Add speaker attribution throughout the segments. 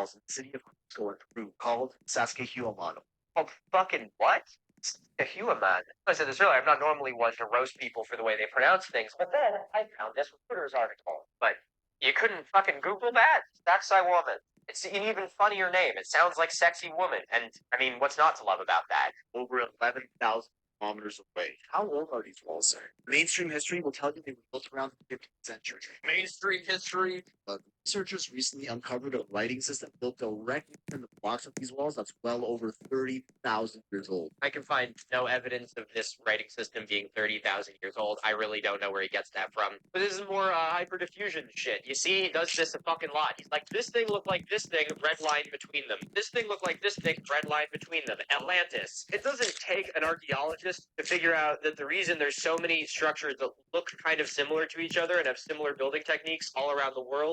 Speaker 1: walls in the city of Cusco in Peru called Saskatchewan.
Speaker 2: Oh, fucking what? Saskatchewan. I said this earlier, I'm not normally one to roast people for the way they pronounce things, but then I found this Reuters article. But you couldn't fucking Google that? Saskatchewan. It's an even funnier name. It sounds like sexy woman. And, I mean, what's not to love about that?
Speaker 1: Over 11,000 kilometers away. How old are these walls, sir? Mainstream history will tell you they were built around the 15th century.
Speaker 2: Mainstream history?
Speaker 1: But researchers recently uncovered a writing system built directly in the blocks of these walls that's well over 30,000 years old.
Speaker 2: I can find no evidence of this writing system being 30,000 years old. I really don't know where he gets that from. But this is more hyperdiffusion shit. You see, he does this a fucking lot. He's like, this thing looked like this thing, red line between them. This thing looked like this thing, red line between them. Atlantis. It doesn't take an archaeologist to figure out that the reason there's so many structures that look kind of similar to each other and have similar building techniques all around the world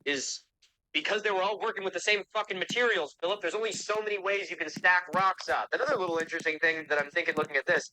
Speaker 2: is because they were all working with the same fucking materials, Philip. There's only so many ways you can stack rocks up. Another little interesting thing that I'm thinking looking at this,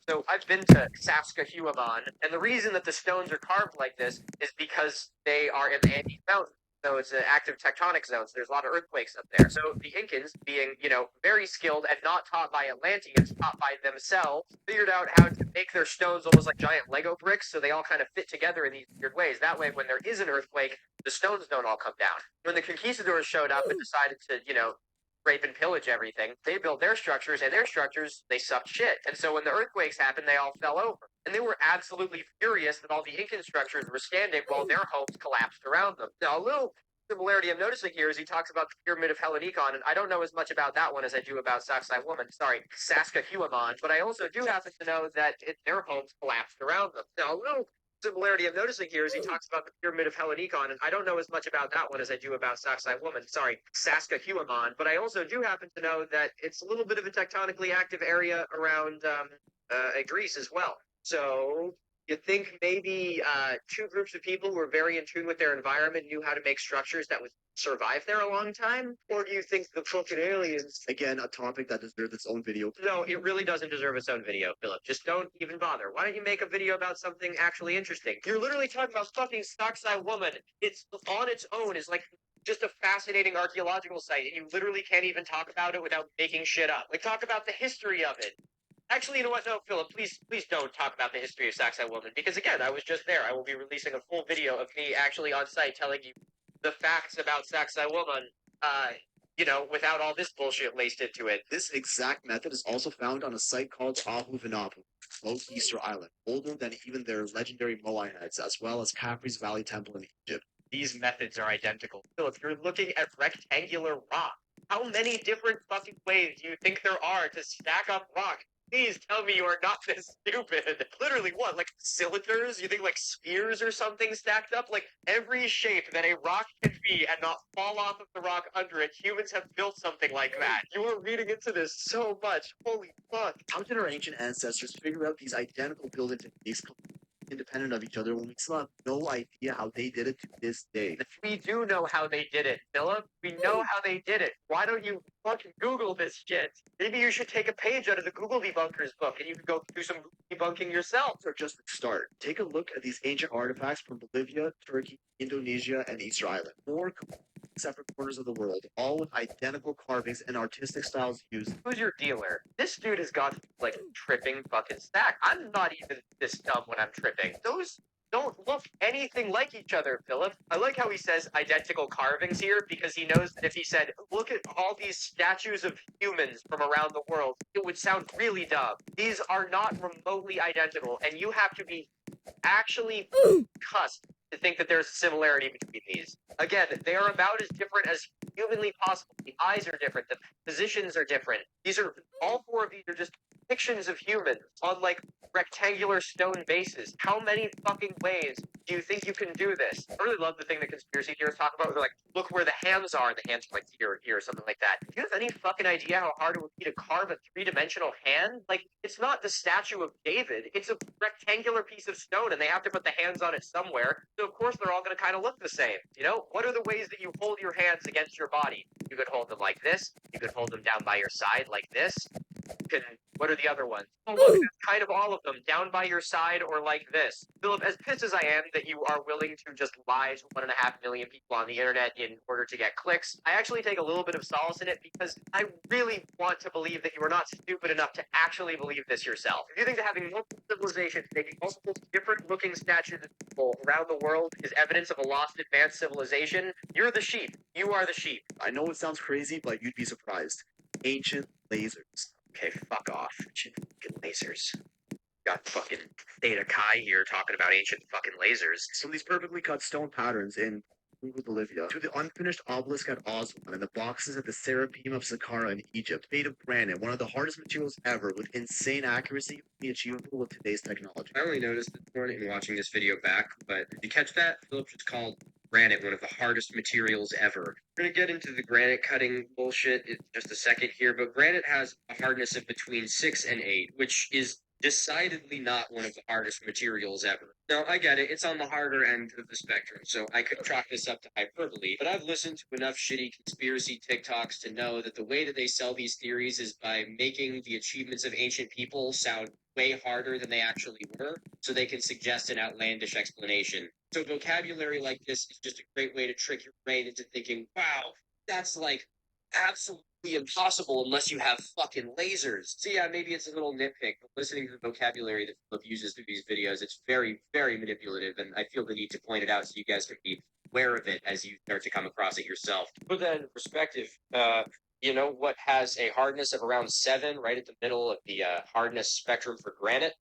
Speaker 2: so I've been to Saskatchewan, and the reason that the stones are carved like this is because they are in the Andes Mountains. So it's an active tectonic zone, so there's a lot of earthquakes up there. So the Incans, being, very skilled and not taught by Atlanteans, taught by themselves, figured out how to make their stones almost like giant Lego bricks, so they all kind of fit together in these weird ways. That way, when there is an earthquake, the stones don't all come down. When the conquistadors showed up and decided to, rape and pillage everything, they built their structures, and their structures, they sucked shit. And so when the earthquakes happened, they all fell over. And they were absolutely furious that all the Incan structures were standing while their homes collapsed around them. Now, a little similarity I'm noticing here is he talks about the Pyramid of Hellinikon, and I don't know as much about that one as I do about Saskatchewan, but I also do happen to know that their homes collapsed around them. Now, a little similarity I'm noticing here is he talks about the Pyramid of Hellinikon, and I don't know as much about that one as I do about Saskatchewan, but I also do happen to know that it's a little bit of a tectonically active area around Greece as well. So you think maybe two groups of people who were very in tune with their environment knew how to make structures that would survive there a long time? Or do you think the fucking aliens...
Speaker 1: Again, a topic that deserves its own video.
Speaker 2: No, it really doesn't deserve its own video, Philip. Just don't even bother. Why don't you make a video about something actually interesting? You're literally talking about fucking Woman. It's on its own is like just a fascinating archaeological site, and you literally can't even talk about it without making shit up. Like, talk about the history of it. Actually, you know what? No, Philip, please don't talk about the history of Woman, because again, I was just there. I will be releasing a full video of me actually on site telling you the facts about Woman, without all this bullshit laced into it.
Speaker 1: This exact method is also found on a site called Ahu Vinapu, close to Easter Island, older than even their legendary Moai heads, as well as Capri's Valley Temple in Egypt.
Speaker 2: These methods are identical. Philip, you're looking at rectangular rock. How many different fucking ways do you think there are to stack up rock? Please tell me you are not this stupid. Literally, what, like cylinders? You think like spheres or something stacked up? Like every shape that a rock can be and not fall off of the rock under it, humans have built something like that. You are reading into this so much. Holy fuck.
Speaker 1: How did our ancient ancestors figure out these identical building techniques independent of each other when we still have no idea how they did it to this day?
Speaker 2: We do know how they did it, Philip. We know how they did it. Why don't you fucking Google this shit? Maybe you should take a page out of the Google Debunkers book and you can go do some debunking yourself.
Speaker 1: Or just start. Take a look at these ancient artifacts from Bolivia, Turkey, Indonesia, and Easter Island. 4 separate corners of the world, all with identical carvings and artistic styles used.
Speaker 2: Who's your dealer? This dude has got, like, tripping fucking stack. I'm not even this dumb when I'm tripping. Those don't look anything like each other, Philip. I like how he says identical carvings here, because he knows that if he said, look at all these statues of humans from around the world, it would sound really dumb. These are not remotely identical, and you have to be actually cussed to think that there's a similarity between these. Again, they are about as different as humanly possible. The eyes are different, the positions are different. All 4 of these are just depictions of humans on, like, rectangular stone bases. How many fucking ways do you think you can do this? I really love the thing that conspiracy theorists talk about, where they're like, look where the hands are, and the hands are like here or here, or something like that. Do you have any fucking idea how hard it would be to carve a 3-dimensional hand? Like, it's not the statue of David, it's a rectangular piece of stone, and they have to put the hands on it somewhere, so of course they're all gonna kind of look the same, What are the ways that you hold your hands against your body? You could hold them like this, you could hold them down by your side like this. What are the other ones? Oh, look, that's kind of all of them, down by your side or like this. Philip, as pissed as I am that you are willing to just lie to 1.5 million people on the internet in order to get clicks, I actually take a little bit of solace in it because I really want to believe that you are not stupid enough to actually believe this yourself. If you think that having multiple civilizations making multiple different looking statues of people around the world is evidence of a lost advanced civilization, you're the sheep. You are the sheep.
Speaker 1: I know it sounds crazy, but you'd be surprised. Ancient lasers.
Speaker 2: Okay, fuck off. Ancient fucking lasers. Got fucking Theta Chi here talking about ancient fucking lasers.
Speaker 1: From these perfectly cut stone patterns in Bolivia to the unfinished obelisk at Aswan and the boxes at the Serapeum of Saqqara in Egypt, made of granite, one of the hardest materials ever, with insane accuracy, only achievable with today's technology.
Speaker 2: I only noticed this morning in watching this video back, but did you catch that? Philip just called granite one of the hardest materials ever. We're gonna get into the granite cutting bullshit in just a second here, but granite has a hardness of between 6 and 8, which is decidedly not one of the hardest materials ever. Now, I get it, it's on the harder end of the spectrum, so I could chalk this up to hyperbole, but I've listened to enough shitty conspiracy TikToks to know that the way that they sell these theories is by making the achievements of ancient people sound way harder than they actually were, so they can suggest an outlandish explanation. So vocabulary like this is just a great way to trick your brain into thinking, wow, that's like absolutely impossible unless you have fucking lasers. So yeah, maybe it's a little nitpick, but listening to the vocabulary that Philip uses through these videos, it's very, very manipulative, and I feel the need to point it out so you guys can be aware of it as you start to come across it yourself. To put that in perspective, you know what has a hardness of around 7, right at the middle of the hardness spectrum for granite?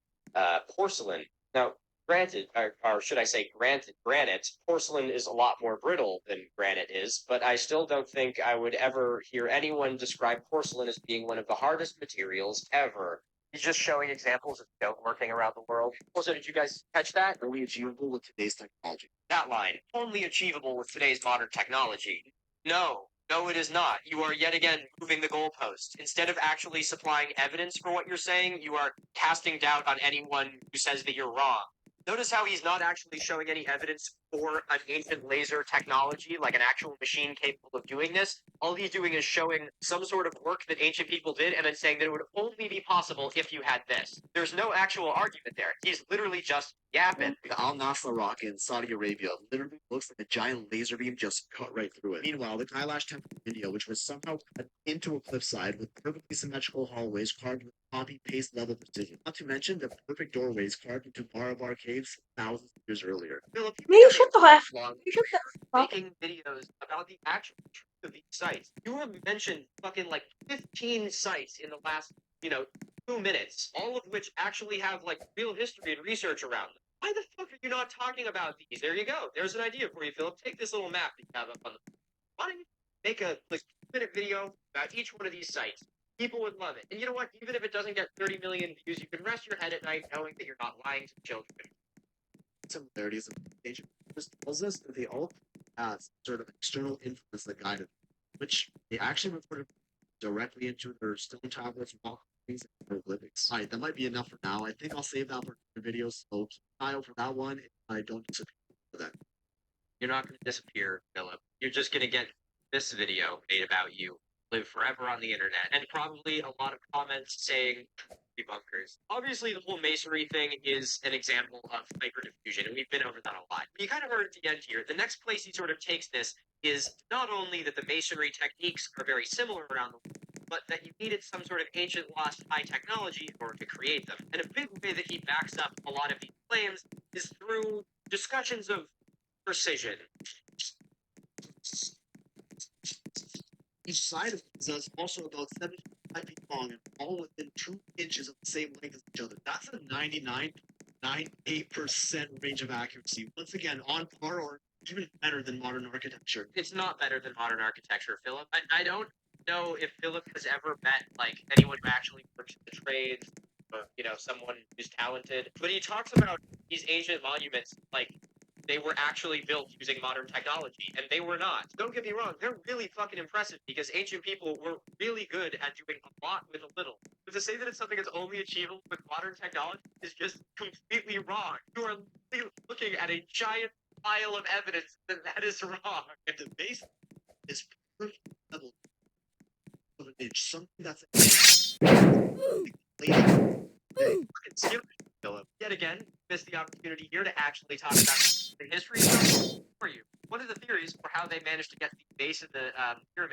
Speaker 2: Porcelain. Now, granted, or should I say granite, porcelain is a lot more brittle than granite is, but I still don't think I would ever hear anyone describe porcelain as being one of the hardest materials ever. He's just showing examples of stone working around the world. Also, did you guys catch that?
Speaker 1: Only achievable with today's technology.
Speaker 2: That line, only achievable with today's modern technology. No, it is not. You are yet again moving the goalpost. Instead of actually supplying evidence for what you're saying, you are casting doubt on anyone who says that you're wrong. Notice how he's not actually showing any evidence for an ancient laser technology, like an actual machine capable of doing this. All he's doing is showing some sort of work that ancient people did and then saying that it would only be possible if you had this. There's no actual argument there. He's literally just yapping.
Speaker 1: The Al Nasla rock in Saudi Arabia literally looks like a giant laser beam just cut right through it. Meanwhile, the Kailash Temple in India, which was somehow cut into a cliffside with perfectly symmetrical hallways carved with copy-paste level precision. Not to mention the perfect doorways carved into Barabar caves thousands of years earlier.
Speaker 2: Philip,
Speaker 3: Will you shut the F?
Speaker 2: long
Speaker 3: You shut the fuck.
Speaker 2: making videos about the actual truth of these sites. You have mentioned fucking like 15 sites in the last, 2 minutes, all of which actually have like real history and research around them. Why the fuck are you not talking about these? There you go. There's an idea for you, Philip. Take this little map that you have up on the. Why don't you make a 2-minute video about each one of these sites? People would love it. And you know what? Even if it doesn't get 30 million views, you can rest your head at night knowing that you're not lying to children.
Speaker 1: Similarities of ancient just tells us that they all had some sort of external influence that guided them, which they actually reported directly into their stone tablets, rock carvings, and hieroglyphics. Alright, that might be enough for now. I think I'll save that for another video, so keep an eye out for that one if I don't disappear for that.
Speaker 2: You're not going to disappear, Philip. You're just going to get this video made about you, live forever on the internet, and probably a lot of comments saying debunkers. Obviously, the whole masonry thing is an example of hyperdiffusion, and we've been over that a lot. You kind of heard at the end here. The next place he sort of takes this is not only that the masonry techniques are very similar around the world, but that you needed some sort of ancient lost high technology in order to create them. And a big way that he backs up a lot of these claims is through discussions of precision.
Speaker 1: Each side of it is also about 75 feet long and all within 2 inches of the same length as each other. That's a 99.98% range of accuracy. Once again, on par or even better than modern architecture.
Speaker 2: It's not better than modern architecture, Philip. I don't know if Philip has ever met anyone who actually works in the trades, or someone who's talented. But he talks about these ancient monuments they were actually built using modern technology, and they were not. Don't get me wrong, they're really fucking impressive because ancient people were really good at doing a lot with a little. But to say that it's something that's only achievable with modern technology is just completely wrong. You are literally looking at a giant pile of evidence that is wrong.
Speaker 1: At the base is perfect level of an inch, something that's leading.
Speaker 2: Fucking stupid, Philip. Yet again, missed the opportunity here to actually talk about the history of for you. One of the theories for how they managed to get the base of the pyramid